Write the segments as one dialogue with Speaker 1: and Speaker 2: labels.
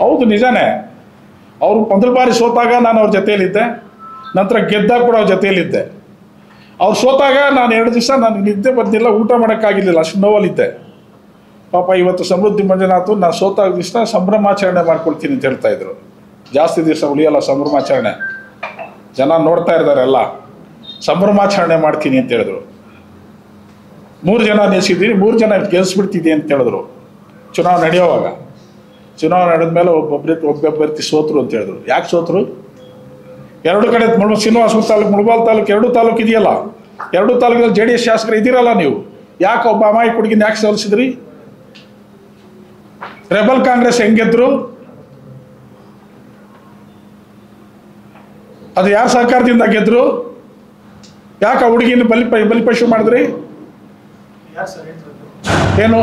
Speaker 1: ಹೌದು, ನಿಜಾನೇ. ಅವರು ಮೊದಲ ಬಾರಿ ಸೋತಾಗ ನಾನು ಅವ್ರ ಜೊತೆಯಲ್ಲಿದ್ದೆ, ನಂತರ ಗೆದ್ದಾಗ ಕೂಡ ಅವ್ರ ಜೊತೆಯಲ್ಲಿದ್ದೆ. ಅವ್ರು ಸೋತಾಗ ನಾನು 2 ದಿವಸ ನಾನು ನಿದ್ದೆ ಬಂದಿಲ್ಲ, ಊಟ ಮಾಡೋಕ್ಕಾಗಿರಲಿಲ್ಲ, ಅಷ್ಟು ನೋವಲ್ಲಿದ್ದೆ. ಪಾಪ ಇವತ್ತು ಸಮೃದ್ಧಿ ಮಂಜುನಾಥ್ ನಾನು ಸೋತಾಗ ದಿವಸ ಸಂಭ್ರಮಾಚರಣೆ ಮಾಡ್ಕೊಳ್ತೀನಿ ಅಂತ ಹೇಳ್ತಾ ಇದ್ರು. ಜಾಸ್ತಿ ದಿವಸ ಉಳಿಯಲ್ಲ ಸಂಭ್ರಮಾಚರಣೆ, ಜನ ನೋಡ್ತಾ ಇದ್ದಾರೆ ಎಲ್ಲ, ಸಂಭ್ರಮಾಚರಣೆ ಮಾಡ್ತೀನಿ ಅಂತ ಹೇಳಿದ್ರು. 3 ಜನ ನಿಲ್ಲಿಸಿದ್ದೀನಿ, 3 ಜನ ಗೆಲ್ಲಿಸ್ಬಿಡ್ತಿದ್ದೆ ಅಂತ ಹೇಳಿದ್ರು. ಚುನಾವಣೆ ನಡೆಯೋವಾಗ, ಚುನಾವಣೆ ನಡೆದ ಮೇಲೆ ಒಬ್ಬ ಅಭ್ಯರ್ಥಿ ಸೋತರು ಅಂತ ಹೇಳಿದ್ರು. ಯಾಕೆ ಸೋತರು? 2 ಕಡೆ ಶ್ರೀನಿವಾಸಪುರ ತಾಲೂಕು, ಮುಳಬಾಲ್ ತಾಲೂಕು, 2 ತಾಲೂಕು ಇದೆಯಲ್ಲ, 2 ತಾಲೂಕಿನಲ್ಲಿ JDS ಶಾಸಕರು ಇದ್ದೀರಲ್ಲ ನೀವು, ಯಾಕೆ ಒಬ್ಬ ಅಮಾಯಿ ಹುಡುಗಿನ ಯಾಕೆ ಸೋಲಿಸಿದ್ರಿ? ರೆಬಲ್ ಕಾಂಗ್ರೆಸ್ ಹೆಂಗೆದ್ರು? ಅದು ಯಾರ ಸರ್ಕಾರದಿಂದ ಗೆದ್ರು? ಯಾಕೆ ಆ ಹುಡುಗಿನ ಬಲಿಪಶು ಮಾಡಿದ್ರಿ? ಏನು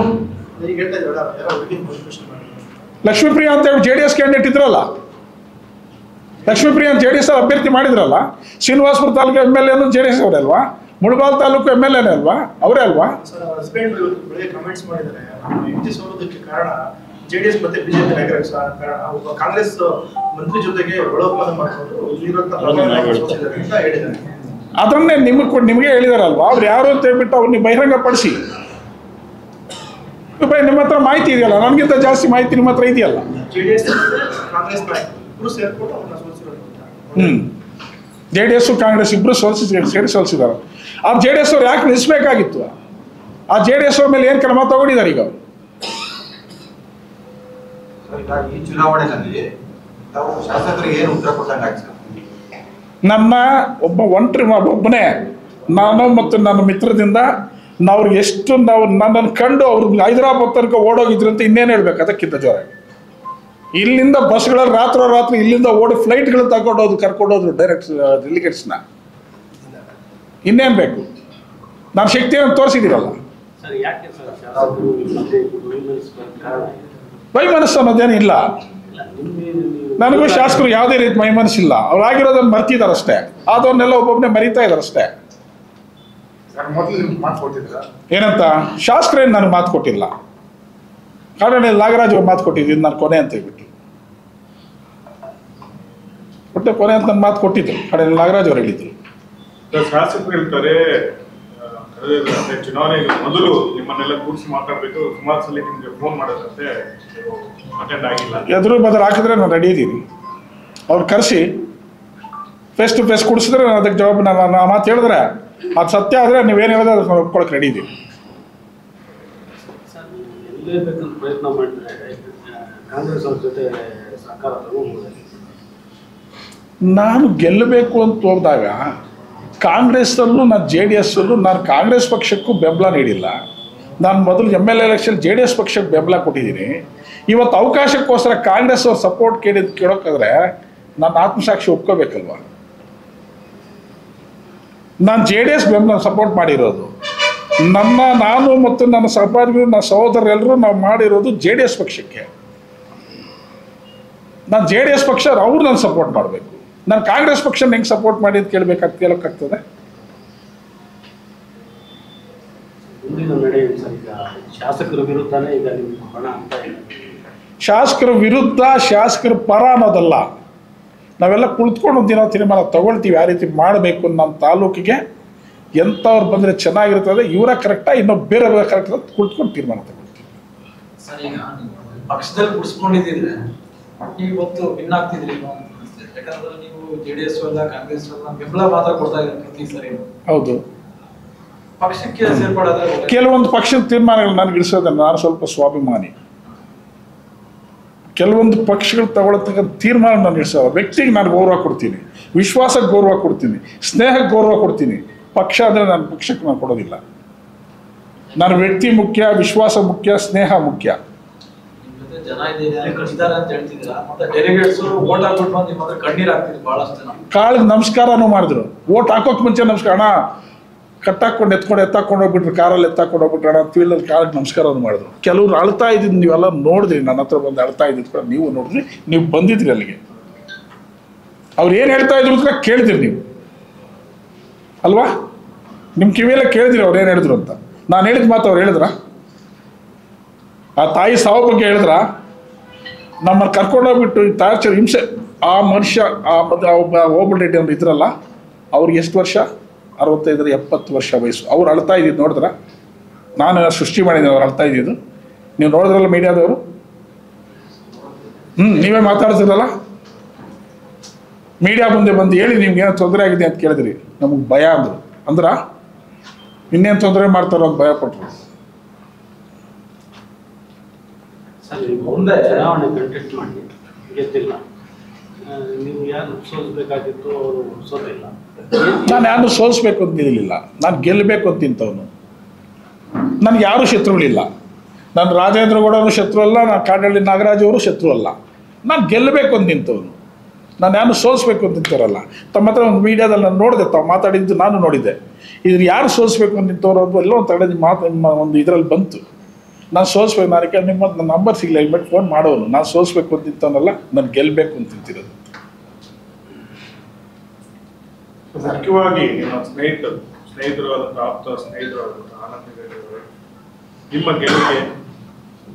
Speaker 1: ಲಕ್ಷ್ಮೀಪ್ರಿಯಾ ಅಂತ ಹೇಳಿ JDS ಕ್ಯಾಂಡಿಡೇಟ್ ಇದ್ರಲ್ಲ, ಲಕ್ಷ್ಮೀಪ್ರಿಯಾ ಅಂತ JDS ಅಭ್ಯರ್ಥಿ ಮಾಡಿದ್ರಲ್ಲ. ಶ್ರೀನಿವಾಸಪುರ ತಾಲೂಕು MLA JDS ಅವರೇ ಅಲ್ವಾ? ಮುಳಬಾಲ್ ತಾಲೂಕು MLA ಅಲ್ವಾ? ಅವರೇ ಅಲ್ವಾ?
Speaker 2: JDS ಮತ್ತೆ ಬಿಜೆಪಿ ಕಾಂಗ್ರೆಸ್ ಮಂತ್ರಿ ಜೊತೆಗೆ ಒಳೊಪ್ಪಂದ ಮಾಡಿಕೊಂಡು
Speaker 1: ಅದನ್ನೇ ನಿಮಗೆ ಹೇಳಿದಾರಲ್ವಾ, ಅವ್ರು ಯಾರು ಅಂತ ಹೇಳ್ಬಿಟ್ಟು ಅವ್ರನ್ನ ಬಹಿರಂಗಪಡಿಸಿ. ನಿಮ್ಮ ಹತ್ರ ಮಾಹಿತಿ ಇದೆಯಲ್ಲ, ನನಗಿಂತ ಜಾಸ್ತಿ ಮಾಹಿತಿ ನಿಮ್ಮ ಹತ್ರ ಇದೆಯಲ್ಲ. JDS ಕಾಂಗ್ರೆಸ್ ಇಬ್ರು ಸೇರಿ ಸೋಲಿಸಿದ್ದಾರೆ. ಆ JDS ಅವ್ರು ಯಾಕೆ ನಿಲ್ಲಿಸಬೇಕಾಗಿತ್ತು? ಆ JDS ಅವ್ರ ಮೇಲೆ ಏನು ಕ್ರಮ ತಗೊಂಡಿದ್ದಾರೆ ಈಗ?
Speaker 3: ಈ ಚುನಾವಣೆಯಲ್ಲಿ ಶಾಸಕರಿಗೆ ಏನು ಉತ್ತರ ಕೊಟ್ಟಂಗಾಯ್ತು?
Speaker 1: ನನ್ನ ಒಬ್ಬನೇ ನಾನು ಮತ್ತು ನನ್ನ ಮಿತ್ರದಿಂದ ನಾವು ಎಷ್ಟು ನನ್ನನ್ನು ಕಂಡು ಅವ್ರು ಹೈದರಾಬಾದ್ ತನಕ ಓಡೋಗಿದ್ರು ಅಂತ ಇನ್ನೇನು ಹೇಳ್ಬೇಕು? ಅದಕ್ಕಿಂತ ಜೋರಾಗಿ ಇಲ್ಲಿಂದ ಬಸ್ಗಳಲ್ಲಿ ರಾತ್ರಿ ಇಲ್ಲಿಂದ ಓಡಿ ಫ್ಲೈಟ್ಗಳು ಕರ್ಕೊಂಡೋದ್ರು ಡೈರೆಕ್ಟ್ ಡೆಲಿಗೇಟ್ಸ್ನ. ಇನ್ನೇನು ಬೇಕು? ನಾನು ಶಕ್ತಿಯನ್ನು ತೋರಿಸಿದ್ದೀರಲ್ಲ. ವೈಮನಸ್ಸು ಅನ್ನೋದೇನಿಲ್ಲ. ನನಗೂ ಶಾಸಕರು ಯಾವುದೇ ರೀತಿ ವೈಮನಸ್ಸಿಲ್ಲ. ಅವ್ರು ಆಗಿರೋದನ್ನು ಮರ್ತಿದ್ದಾರೆ ಅಷ್ಟೇ, ಆದವ್ರನ್ನೆಲ್ಲ ಒಬ್ಬೊಬ್ಬನೇ ಮರಿತಾ ಇದ್ದಾರೆ ಅಷ್ಟೇ. ಏನಂತ? ಶಾಸಕರೇನು ನನಗೆ ಮಾತು ಕೊಟ್ಟಿಲ್ಲ. ಕಾರಣ ನಾಗರಾಜ್ ಅವ್ರು ಮಾತು ಕೊಟ್ಟಿದ್ದೀನಿ ನಾನು ಕೊನೆ ಅಂತ ಹೇಳ್ಬಿಟ್ಟು ಕೊನೆ ಅಂತ ನಾನು ಮಾತು ಕೊಟ್ಟಿದ್ದು. ಕಡೆ ನಾಗರಾಜ್ ಅವ್ರು ಹೇಳಿದ್ರು.
Speaker 4: ಶಾಸಕರು ಹೇಳ್ತಾರೆ ಚುನಾವಣೆ ಮೊದಲು ನಿಮ್ಮನ್ನೆಲ್ಲ ಕೂರಿಸಿ ಮಾತಾಡ್ಬೇಕು, ಸುಮಾರು ಸಲ ನಿಮ್ಗೆ ಫೋನ್ ಮಾಡೋದಂತೆ, ಅಟೆಂಡ್ ಆಗಿಲ್ಲ.
Speaker 1: ಎದುರು ಬದಲು ಹಾಕಿದ್ರೆ ನಾನು ರೆಡಿ ಇದ್ದೀನಿ. ಅವ್ರು ಕರೆಸಿ ಫೇಸ್ ಟು ಫೇಸ್ ಕೂಡಿಸಿದ್ರೆ ನಾನು ಅದಕ್ಕೆ ಜವಾಬ್ ನಾನು ಆ ಮಾತು ಹೇಳಿದ್ರೆ ಅದು ಸತ್ಯ ಆದರೆ ನೀವೇನು ಹೇಳಿದ್ರೆ ಅದಕ್ಕೆ ನಾನು ಒಪ್ಕೊಳಕ್ಕೆ ರೆಡಿ ಇದ್ದೀನಿ.
Speaker 2: ಪ್ರಯತ್ನ ಮಾಡಿದ್ರೆ ಕಾಂಗ್ರೆಸ್ ಅವ್ರ ಜೊತೆ ಸರ್ಕಾರ
Speaker 1: ನಾನು ಗೆಲ್ಲಬೇಕು ಅಂತ ಹೋದಾಗ ಕಾಂಗ್ರೆಸ್ಸಲ್ಲೂ ನಾನು JDSಲ್ಲೂ ನಾನು ಕಾಂಗ್ರೆಸ್ ಪಕ್ಷಕ್ಕೂ ಬೆಂಬಲ ನೀಡಿಲ್ಲ. ನಾನು ಮೊದಲು MLA ಎಲೆಕ್ಷನ್ JDS ಪಕ್ಷಕ್ಕೆ ಬೆಂಬಲ ಕೊಟ್ಟಿದ್ದೀನಿ. ಇವತ್ತು ಅವಕಾಶಕ್ಕೋಸ್ಕರ ಕಾಂಗ್ರೆಸ್ ಅವ್ರ ಸಪೋರ್ಟ್ ಕೇಳೋಕ್ಕಾದ್ರೆ ನನ್ನ ಆತ್ಮಸಾಕ್ಷಿ ಒಪ್ಕೋಬೇಕಲ್ವ? ನಾನು JDS ಬೆಂಬಲ ಸಪೋರ್ಟ್ ಮಾಡಿರೋದು. ನಾನು ಮತ್ತು ನನ್ನ ಸಹಪಾಠಿಗಳು, ನನ್ನ ಸಹೋದರರೆಲ್ಲರೂ ನಾವು ಮಾಡಿರೋದು JDS ಪಕ್ಷಕ್ಕೆ. ನಾನು JDS ಪಕ್ಷ ಅವ್ರು ನಾನು ಸಪೋರ್ಟ್ ಮಾಡಬೇಕು. ನಾನು ಕಾಂಗ್ರೆಸ್ ಪಕ್ಷನ ಹೆಂಗೆ ಸಪೋರ್ಟ್ ಮಾಡಿ ಅಂತ ಕೇಳೋಕ್ಕಾಗ್ತದೆ? ಶಾಸಕರ ವಿರುದ್ಧ ಶಾಸಕರ ಪರ ಅನ್ನೋದಲ್ಲ. ನಾವೆಲ್ಲ ಕುಳಿತುಕೊಂಡು ಒಂದು ದಿನ ತೀರ್ಮಾನ ತಗೊಳ್ತೀವಿ ಯಾವ ರೀತಿ ಮಾಡಬೇಕು. ನಮ್ಮ ತಾಲೂಕಿಗೆ ಎಂಥವ್ರು ಬಂದರೆ ಚೆನ್ನಾಗಿರ್ತದೆ, ಇವರ ಕರೆಕ್ಟಾ ಇನ್ನೊಬ್ಬ ಬೇರೆ ಕರೆಕ್ಟ್ ಅಂತ ಕುಳಿತುಕೊಂಡು ತೀರ್ಮಾನ ತಗೊಳ್ತೀವಿ.
Speaker 5: ಸರ್, ಈಗ ಪಕ್ಷದಲ್ಲಿ ಕುಡಿಸ್ಕೊಂಡಿದ್ದೀರಿ, ಇವತ್ತು ಭಿನ್ನ ಆಗ್ತಿದ್ರಿ. ಯಾಕಂದ್ರೆ ನೀವು JDS ಅಲ್ಲ ಕಾಂಗ್ರೆಸ್ ಅಲ್ಲ ಬೆಂಬಲ ಮಾತ್ರ ಕೊಡ್ತಾ ಇದ್ದೀರಿ ಪ್ರತಿ ಸರಿ.
Speaker 1: ಹೌದು,
Speaker 5: ಪಕ್ಷಕ್ಕೆ ಸೇರ್ಪಡೋದ್ರೆ
Speaker 1: ಕೆಲವೊಂದು ಪಕ್ಷದ ತೀರ್ಮಾನಗಳು ನನಗೆ ಇಳಿಸೋದನ್ನ ನಾನು ಸ್ವಲ್ಪ ಸ್ವಾಭಿಮಾನಿ. ಕೆಲವೊಂದು ಪಕ್ಷಗಳು ತಗೊಳ್ಳತಕ್ಕಂಥ ತೀರ್ಮಾನ ನಾನು ಇಳಿಸೋಲ್ಲ. ವ್ಯಕ್ತಿಗೆ ನಾನು ಗೌರವ ಕೊಡ್ತೀನಿ, ವಿಶ್ವಾಸಕ್ಕೆ ಗೌರವ ಕೊಡ್ತೀನಿ, ಸ್ನೇಹಕ್ಕೆ ಗೌರವ ಕೊಡ್ತೀನಿ. ಪಕ್ಷ ಅಂದರೆ ನಾನು ಪಕ್ಷಕ್ಕೆ ನಾನು ಕೊಡೋದಿಲ್ಲ. ನಾನು ವ್ಯಕ್ತಿ ಮುಖ್ಯ, ವಿಶ್ವಾಸ ಮುಖ್ಯ, ಸ್ನೇಹ ಮುಖ್ಯ.
Speaker 5: ಜನ ಇದ್ದಾರೆ ಅಂತ ಹೇಳ್ತಿದ್ದೀರಾ, ಮತ್ತೆ ಡೆಲಿಗೇಟ್ಸ್ ವೋಟ್ ಹಾಕ್ಬಿಟ್ಟು ಬಂದು ನಿಮ್ಮ ಹತ್ರ ಕಣ್ಣೀರು ಹಾಕ್ತಿದ್ರು ಬಹಳಷ್ಟು ಜನ.
Speaker 1: ಕಾಳಿಗೆ ನಮಸ್ಕಾರನೂ ಮಾಡಿದ್ರು. ವೋಟ್ ಹಾಕೋಕೆ ಮುಂಚೆ ನಮಸ್ಕಾರ ಅಣ್ಣ ಕಟ್ಟಾಕೊಂಡು ಎತ್ತಾಕೊಂಡು ಹೋಗ್ಬಿಟ್ರು, ಕಾರಲ್ಲಿ ಎತ್ತಾಕೊಂಡು ಹೋಗ್ಬಿಟ್ರು ಅಣ್ಣ ಫೀಲ್ಡಲ್ಲಿ ಕಾಳಿಗೆ ನಮಸ್ಕಾರನೂ ಮಾಡಿದ್ರು. ಕೆಲವ್ರು ಅಳ್ತಾ ಇದ್ದಿದ್ದು ನೀವೆಲ್ಲ ನೋಡಿದ್ರಿ, ನನ್ನ ಹತ್ರ ಬಂದು ಅಳ್ತಾ ಇದ್ದಿದ್ದು ಕೂಡ ನೀವು ನೋಡಿದ್ರಿ, ನೀವು ಬಂದಿದ್ರಿ ಅಲ್ಲಿಗೆ. ಅವ್ರು ಏನು ಹೇಳ್ತಾ ಇದ್ರು ಅಂತ ಕೇಳಿದ್ರಿ ನೀವು ಅಲ್ವಾ? ನಿಮ್ಮ ಕಿವಿಯೆಲ್ಲ ಕೇಳಿದ್ರಿ ಅವ್ರು ಏನು ಹೇಳಿದ್ರು ಅಂತ. ನಾನು ಹೇಳಿದ ಮಾತು ಅವ್ರು ಹೇಳಿದ್ರ? ಆ ತಾಯಿ ಸಾವು ಬಗ್ಗೆ ಹೇಳಿದ್ರ? ನಮ್ಮನ್ನು ಕರ್ಕೊಂಡೋಗ್ಬಿಟ್ಟು ಟಾರ್ಚರ್ ಹಿಂಸೆ ಆ ಮನುಷ್ಯ ಒಬ್ಬ ಓಬಲ್ ರೆಡ್ಡಿ ಅವ್ರು ಇದ್ರಲ್ಲ ಅವ್ರಿಗೆ ಎಷ್ಟು ವರ್ಷ 65 70 ವರ್ಷ ವಯಸ್ಸು. ಅವ್ರು ಅಳ್ತಾ ಇದ್ದಿದ್ದು ನೋಡಿದ್ರ? ನಾನು ಸೃಷ್ಟಿ ಮಾಡಿದ್ದೀನಿ ಅವ್ರು ಅಳ್ತಾ ಇದ್ದಿದ್ದು. ನೀವು ನೋಡಿದ್ರಲ್ಲ ಮೀಡಿಯಾದವರು? ನೀವೇ ಮಾತಾಡ್ತಿರಲ್ಲ. ಮೀಡಿಯಾ ಮುಂದೆ ಬಂದು ಹೇಳಿ ನಿಮ್ಗೆ ಏನೋ ತೊಂದರೆ ಆಗಿದೆ ಅಂತ ಕೇಳಿದ್ರಿ. ನಮಗೆ ಭಯ ಅಂದ್ರೆ ಇನ್ನೇನು ತೊಂದರೆ ಮಾಡ್ತಾರೋ ಅಂತ ಭಯ ಪಟ್ರು.
Speaker 6: ಮುಂದೆ ಚುನಾವಣೆ ಕಂಟೆಸ್ಟ್ ಮಾಡಿ ಗೆದ್ದಿಲ್ಲ, ನೀವು ಯಾರು ಸೋಲ್ಬೇಕಾಗಿತ್ತು, ಅವರು ಸೋತಿಲ್ಲ.
Speaker 1: ನಾನು ಯಾರನ್ನು ಸೋಲಿಸ್ಬೇಕು ಅಂತ ನಿಲ್ಲಿಲ್ಲ, ನಾನು ಗೆಲ್ಲಬೇಕು ಅಂತ ನಿಂತವನು. ನನಗೆ ಯಾರೂ ಶತ್ರುಗಳಿಲ್ಲ. ನಾನು ರಾಜೇಂದ್ರ ಗೌಡರು ಶತ್ರು ಅಲ್ಲ, ನಾನು ಕಾಡಳ್ಳಿ ನಾಗರಾಜ್ ಅವರು ಶತ್ರು ಅಲ್ಲ. ನಾನು ಗೆಲ್ಲಬೇಕು ಅಂತ ನಿಂತವನು. ನಾನು ಯಾರನ್ನು ಸೋಲಿಸ್ಬೇಕು ಅಂತ ನಿಂತವರಲ್ಲ. ತಮ್ಮ ಹತ್ರ ಒಂದು ಮೀಡಿಯಾದಲ್ಲಿ ನಾನು ನೋಡಿದೆ, ತಾವು ಮಾತಾಡಿದ್ದು ನಾನು ನೋಡಿದ್ದೆ. ಇದ್ರ ಯಾರು ಸೋಲಿಸ್ಬೇಕು ಅಂತ ನಿಂತವರು ಅದು ಎಲ್ಲೋ ಒಂದು ತಡೆ ನಿಮ್ಮ ಒಂದು ಇದರಲ್ಲಿ ಬಂತು. ನಾನು ಸೋಲಿಸ್ಬೇಕು, ನಾನು ನಿಮ್ಮ ನನ್ನ ನಂಬರ್ ಸಿಗಲಿಲ್ಲ, ಇನ್ಬಿಟ್ಟು ಫೋನ್ ಮಾಡೋನು. ನಾನು ಸೋಲಿಸ್ಬೇಕು ಅಂತ ನಿಂತವನಲ್ಲ, ನಾನು ಗೆಲ್ಲಬೇಕು ಅಂತ ನಿಂತಿರೋದು.
Speaker 4: ಮುಖ್ಯವಾಗಿ ನಿಮ್ಮ ಸ್ನೇಹಿತರು ಆಪ್ತ ಸ್ನೇಹಿತರು ಆನಂದ್ ಅವರು ನಿಮ್ಮ ಗೆಲುವಿಗೆ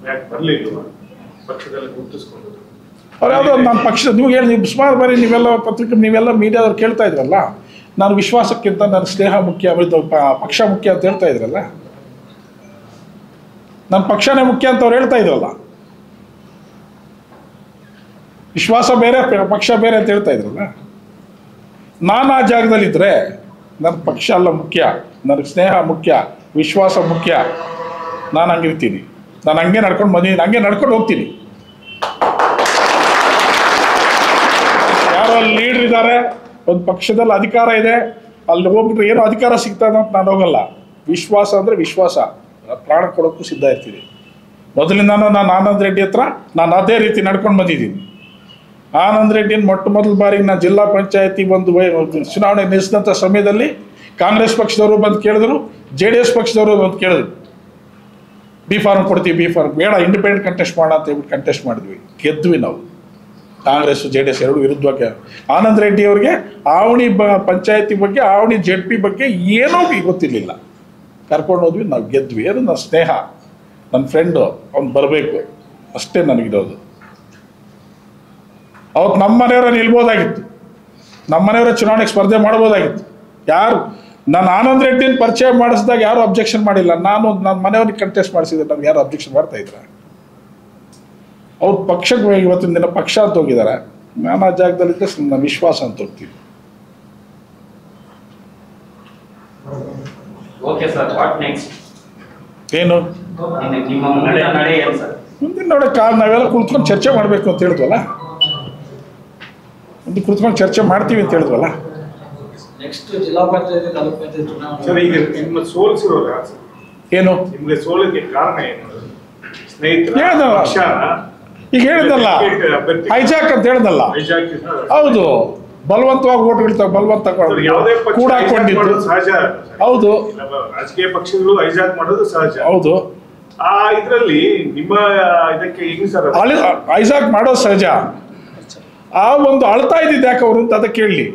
Speaker 4: ಯಾಕೆ ಬರಲಿಲ್ಲ? ಪಕ್ಷದಲ್ಲಿ ಗುರುತಿಸ್ಕೊಂಡು
Speaker 1: ಅವ್ರು ಯಾವುದೋ ನನ್ನ ಪಕ್ಷ ನೀವು ಹೇಳಿ ಸುಮಾರು ಬಾರಿ ನೀವೆಲ್ಲ ಪತ್ರಿಕೆ ನೀವೆಲ್ಲ ಮೀಡಿಯಾದವ್ರು ಕೇಳ್ತಾ ಇದ್ರಲ್ಲ, ನಾನು ವಿಶ್ವಾಸಕ್ಕಿಂತ ನನ್ನ ಸ್ನೇಹ ಮುಖ್ಯ, ಪಕ್ಷ ಮುಖ್ಯ ಅಂತ ಹೇಳ್ತಾ ಇದ್ರಲ್ಲ. ನನ್ನ ಪಕ್ಷನೇ ಮುಖ್ಯ ಅಂತ ಅವ್ರು ಹೇಳ್ತಾ ಇದ್ರಲ್ಲ. ವಿಶ್ವಾಸ ಬೇರೆ ಪಕ್ಷ ಬೇರೆ ಅಂತ ಹೇಳ್ತಾ ಇದ್ರಲ್ಲ. ನಾನು ಆ ಜಾಗದಲ್ಲಿದ್ದರೆ ನನ್ನ ಪಕ್ಷ ಅಲ್ಲ ಮುಖ್ಯ, ನನಗೆ ಸ್ನೇಹ ಮುಖ್ಯ, ವಿಶ್ವಾಸ ಮುಖ್ಯ. ನಾನು ಹಂಗಿರ್ತೀನಿ. ನಾನು ಹಂಗೆ ನಡ್ಕೊಂಡು ಬಂದಿದ್ದೀನಿ, ಹಂಗೆ ನಡ್ಕೊಂಡು ಹೋಗ್ತೀನಿ. ಯಾರೋ ಅಲ್ಲಿ ಲೀಡ್ರ್ ಇದ್ದಾರೆ, ಒಂದು ಪಕ್ಷದಲ್ಲಿ ಅಧಿಕಾರ ಇದೆ, ಅಲ್ಲಿ ಹೋಗ್ಬಿಟ್ರೆ ಏನೋ ಅಧಿಕಾರ ಸಿಗ್ತದೆ ಅಂತ ನಾನು ಹೋಗಲ್ಲ. ವಿಶ್ವಾಸ ಅಂದರೆ ವಿಶ್ವಾಸ, ಪ್ರಾಣ ಕೊಡೋಕ್ಕೂ ಸಿದ್ಧ ಇರ್ತೀನಿ. ಮೊದಲಿಂದಾನು ನಾನು ಆನಂದ್ ರೆಡ್ಡಿ ಹತ್ರ ನಾನು ಅದೇ ರೀತಿ ನಡ್ಕೊಂಡು ಬಂದಿದ್ದೀನಿ. ಆನಂದ್ ರೆಡ್ಡಿನ ಮೊದಲ ಬಾರಿಗೆ ನಾನು ಜಿಲ್ಲಾ ಪಂಚಾಯತಿ ಒಂದು ಚುನಾವಣೆ ನಿಲ್ಲಿಸಿದಂಥ ಸಮಯದಲ್ಲಿ ಕಾಂಗ್ರೆಸ್ ಪಕ್ಷದವರು ಬಂದು ಕೇಳಿದ್ರು, JDS ಪಕ್ಷದವರು ಬಂದು ಕೇಳಿದ್ರು, ಬಿ ಫಾರ್ಮ್ ಕೊಡ್ತೀವಿ, ಬಿ ಫಾರ್ಮ್ ಬೇಡ, ಇಂಡಿಪೆಂಡೆಂಟ್ ಕಂಟೆಸ್ಟ್ ಮಾಡೋಣ ಅಂತ ಹೇಳ್ಬಿಟ್ಟು ಕಂಟೆಸ್ಟ್ ಮಾಡಿದ್ವಿ. ಗೆದ್ವಿ ನಾವು. ಕಾಂಗ್ರೆಸ್ JDS ಎರಡು ವಿರುದ್ಧವಾಗಿ. ಆನಂದ್ ರೆಡ್ಡಿ ಅವರಿಗೆ ಆವಣಿ ಪಂಚಾಯತಿ ಬಗ್ಗೆ, ಆವಣಿ ZP ಬಗ್ಗೆ ಏನೋ ಗೊತ್ತಿರಲಿಲ್ಲ. ಕರ್ಕೊಂಡು ಹೋದ್ವಿ, ನಾವು ಗೆದ್ವಿ. ಅದು ನನ್ನ ಸ್ನೇಹ, ನನ್ನ ಫ್ರೆಂಡು, ಅವ್ನು ಬರಬೇಕು ಅಷ್ಟೇ ನನಗಿರೋದು. ಅವತ್ತು ನಮ್ಮ ಮನೆಯವರ ನಿಲ್ಬೋದಾಗಿತ್ತು, ನಮ್ಮ ಮನೆಯವರ ಚುನಾವಣೆಗೆ ಸ್ಪರ್ಧೆ ಮಾಡ್ಬೋದಾಗಿತ್ತು. ಯಾರು ನಾನು ಆನಂದ್ ರೆಡ್ಡಿನ ಪರಿಚಯ ಮಾಡಿಸಿದಾಗ ಯಾರು ಅಬ್ಜೆಕ್ಷನ್ ಮಾಡಿಲ್ಲ. ನಾನು ನನ್ನ ಮನೆಯವ್ರಿಗೆ ಕಂಟೆಸ್ಟ್ ಮಾಡಿಸಿದ್ರೆ ನಮ್ಗೆ ಯಾರು ಅಬ್ಜೆಕ್ಷನ್ ಮಾಡ್ತಾ ಇದ್ರ? ಅವ್ರ ಪಕ್ಷಕ್ಕೆ ಇವತ್ತಿನ ದಿನ ಪಕ್ಷ ಅಂತ ಹೋಗಿದ್ದಾರೆ. ನಾನು ಆ ಜಾಗದಲ್ಲಿದ್ದೆ, ನನ್ನ ವಿಶ್ವಾಸ ಅಂತ ಹೋಗ್ತೀವಿ.
Speaker 7: Okay sir, what next?
Speaker 1: ಏನು
Speaker 7: ನಿಮ್ಮ ಮುಂದಿನ ನಡೆ ಏನು ಸರ್?
Speaker 1: ಮುಂದಿನ ನೋಡಕ್ಕೆ ನಾವೆಲ್ಲ ಕುಳಿತ್ಕೊಂಡು ಚರ್ಚೆ ಮಾಡಬೇಕು ಅಂತ ಹೇಳಿದ್ವಲ್ಲ, ಒಂದು ಕುಳಿತ್ಕೊಂಡು ಚರ್ಚೆ ಮಾಡ್ತೀವಿ ಅಂತ ಹೇಳಿದ್ವಲ್ಲ.
Speaker 5: ನೆಕ್ಸ್ಟ್ ಜಿಲ್ಲಾ ಪಂಚಾಯತಿ ತಾಲೂಕು ಪಂಚಾಯತ್ ಚುನಾವಣೆ.
Speaker 4: ಸರ್, ಈಗ ನಿಮ್ಮ ಸೋಲಿಸಿರೋರು ಯಾರು ಸರ್?
Speaker 1: ಏನು
Speaker 4: ನಿಮ್ಗೆ ಸೋಲಿಗೆ ಕಾರಣ ಏನು? ಸ್ನೇಹಿತರ
Speaker 1: ಹೇಳ್ದಲ್ಲ.
Speaker 4: ಪಕ್ಷನ?
Speaker 1: ಈಗ ಹೇಳಿದಲ್ಲ, ಹೈಜಾಕ್ ಅಂತ ಹೇಳ್ದಲ್ಲ. ಹೌದು, ಬಲವಂತವಾಗಿ ಓಟ್ಗಿಳ್ತಾವ, ಬಲವಂತ
Speaker 4: ಯಾವುದೇ ಪಕ್ಷ
Speaker 1: ಕೂಡ
Speaker 4: hijack
Speaker 1: ಹಾಕೊಂಡಿದ್ದು.
Speaker 4: ಮಾಡೋದು ಸಹಜ.
Speaker 1: ಹೌದು
Speaker 4: ರಾಜಕೀಯ ಪಕ್ಷಗಳು ಹೈಜಾಕ್ ಮಾಡೋದು ಸಹಜ.
Speaker 1: ಹೌದು,
Speaker 4: ಆ ಇದ್ರಲ್ಲಿ ನಿಮ್ಮ ಇದಕ್ಕೆ ಹೆಂಗ್ ಸರ್?
Speaker 1: ಹೈಜಾಕ್ ಮಾಡೋದು ಸಹಜ. ಆ ಒಂದು ಅಳ್ತಾ ಇದ್ದಿದ್ದು ಯಾಕೆ ಅವರು ಅಂತ ಅದಕ್ಕೆ ಕೇಳಲಿ.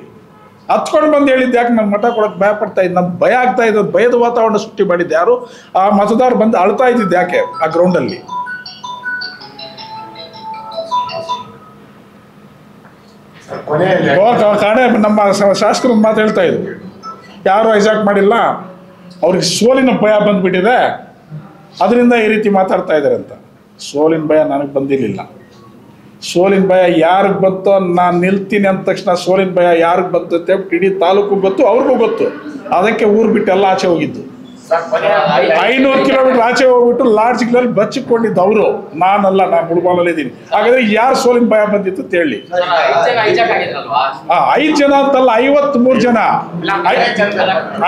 Speaker 1: ಹತ್ಕೊಂಡು ಬಂದು ಹೇಳಿದ್ದು ಯಾಕೆ ನಾನು ಮಠ ಕೊಡಕ್ಕೆ ಭಯ ಪಡ್ತಾ ಇದ್ದು, ನಮ್ಗೆ ಭಯ ಆಗ್ತಾ ಇದ್ದು, ಭಯದ ವಾತಾವರಣ ಸೃಷ್ಟಿ ಮಾಡಿದ್ದು ಯಾರು? ಆ ಮತದಾರರು ಬಂದು ಅಳ್ತಾ ಇದ್ದಿದ್ದು ಯಾಕೆ ಆ ಗ್ರೌಂಡಲ್ಲಿ? ಕಾಣೆ ನಮ್ಮ ಶಾಸಕರು ಮಾತು ಹೇಳ್ತಾ ಇದ್ರು, ಯಾರು ಹೈಜಾಕ್ ಮಾಡಿಲ್ಲ, ಅವ್ರಿಗೆ ಸೋಲಿನ ಭಯ ಬಂದ್ಬಿಟ್ಟಿದೆ, ಅದರಿಂದ ಈ ರೀತಿ ಮಾತಾಡ್ತಾ ಇದ್ದಾರೆ ಅಂತ. ಸೋಲಿನ ಭಯ ನನಗೆ ಬಂದಿರಲಿಲ್ಲ. ಸೋಲಿನ ಭಯ ಯಾರಿಗೆ ಬಂತೋ, ನಾನು ನಿಲ್ತೀನಿ ಅಂದ ತಕ್ಷಣ ಸೋಲಿನ ಭಯ ಯಾರಿಗೆ ಬಂತು ಅಂತ ಇಡೀ ತಾಲೂಕು ಗೊತ್ತು, ಅವ್ರಿಗೂ ಗೊತ್ತು. ಅದಕ್ಕೆ ಊರು ಬಿಟ್ಟು ಎಲ್ಲ ಆಚೆ ಹೋಗಿದ್ದು. 500 ಕಿಲೋಮೀಟರ್ ಆಚೆ ಹೋಗ್ಬಿಟ್ಟು ಲಾಡ್ಜ್ಗಳಲ್ಲಿ ಬಚ್ಚಿಕೊಂಡಿದ್ದು ಅವರು, ನಾನಲ್ಲ, ನಾನು ಮುಳುಬಾಲಲ್ಲಿ ಇದ್ದೀನಿ. ಹಾಗಾದ್ರೆ ಯಾರು ಸೋಲಿನ ಭಯ ಬಂದಿತ್ತು ಅಂತ ಹೇಳಿ. 5 ಜನ ಅಂತಲ್ಲ, 53 ಜನ,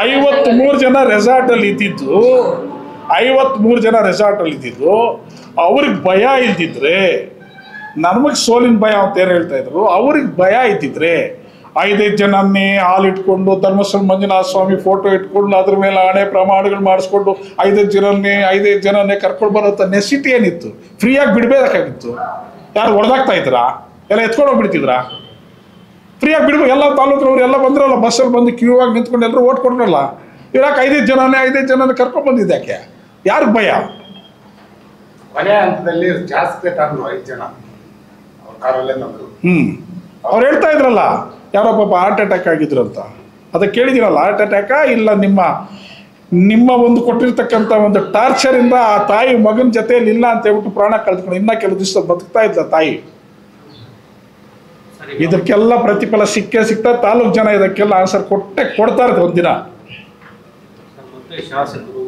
Speaker 1: 53 ಜನ ರೆಸಾರ್ಟ್ ಅಲ್ಲಿ ಇದ್ದಿದ್ದು, 53 ಜನ ರೆಸಾರ್ಟ್ ಅಲ್ಲಿ ಇದ್ದಿದ್ದು. ಅವ್ರಿಗೆ ಭಯ ಇದ್ದಿದ್ರೆ, ನಮಗೆ ಸೋಲಿನ ಭಯ ಅಂತ ಏನು ಹೇಳ್ತಾ ಇದ್ರು, ಅವ್ರಿಗೆ ಭಯ ಇದ್ದಿದ್ರೆ 5 ಜನನ್ನೇ ಹಾಲಿಟ್ಕೊಂಡು ಧರ್ಮಸ್ಥಳ ಮಂಜುನಾಥ ಸ್ವಾಮಿ ಫೋಟೋ ಇಟ್ಕೊಂಡು ಅದ್ರ ಮೇಲೆ ಹಣೆ ಪ್ರಮಾಣಗಳು ಮಾಡಿಸ್ಕೊಂಡು 5 ಜನನ್ನೇ ಕರ್ಕೊಂಡು ಬರೋಂಥ ನೆಸಿಟಿ ಏನಿತ್ತು? ಫ್ರೀಯಾಗಿ ಬಿಡಬೇಕಾಗಿತ್ತು. ಯಾರು ಹೊಡೆದಾಗ್ತಾ ಇದ್ರಾ? ಎಲ್ಲ ಎತ್ಕೊಂಡು ಹೋಗ್ಬಿಡ್ತಿದ್ರಾ? ಫ್ರೀಯಾಗಿ ಬಿಡ್ಬೇಕು. ಎಲ್ಲ ತಾಲೂಕಿನವ್ರು ಎಲ್ಲ ಬಂದ್ರಲ್ಲ, ಬಸ್ಸಲ್ಲಿ ಬಂದು ಕ್ಯೂ ಆಗಿ ನಿಂತ್ಕೊಂಡು ಎಲ್ಲರೂ ಓಟ್ ಕೊಟ್ರಲ್ಲ. ಇವ್ರಾಕೆ 5 ಜನನೇ ಕರ್ಕೊಂಡು ಬಂದಿದ್ದು ಯಾಕೆ? ಯಾರಿಗೆ ಭಯ?
Speaker 8: ಕೊನೆ ಹಂತದಲ್ಲಿ ಜಾಸ್ತಿ ತಂದ್ರು 5 ಜನ.
Speaker 4: ಕಾರಲ್ಲೇ ನಮ್ದು
Speaker 1: ಅವ್ರು ಹೇಳ್ತಾ ಇದ್ರಲ್ಲ ಯಾರೋ ಪಾಪ ಹಾರ್ಟ್ ಅಟ್ಯಾಕ್ ಆಗಿದ್ರು ಅಂತ, ಅದಕ್ಕೆ ಕೇಳಿದಿರಲ್ಲ ಹಾರ್ಟ್ ಅಟ್ಯಾಕಾ ಇಲ್ಲ ನಿಮ್ಮ ಒಂದು ಕೊಟ್ಟಿರ್ತಕ್ಕಂಥ ಒಂದು ಟಾರ್ಚರಿಂದ ಆ ತಾಯಿ ಮಗನ ಜೊತೆಯಲ್ಲಿ ಇಲ್ಲ ಅಂತ ಹೇಳ್ಬಿಟ್ಟು ಪ್ರಾಣ ಕಳೆದುಕೊಂಡು ಇನ್ನ ಕೆಲವು ದಿವಸ ಬದುಕ್ತಾ ಇದ್ದ ತಾಯಿ. ಇದಕ್ಕೆಲ್ಲ ಪ್ರತಿಫಲ ಸಿಗ್ತಾ ತಾಲೂಕು ಜನ ಇದಕ್ಕೆಲ್ಲ ಆನ್ಸರ್ ಕೊಡ್ತಾರೆ ಒಂದಿನ.
Speaker 6: ಮತ್ತೆ ಶಾಸಕರು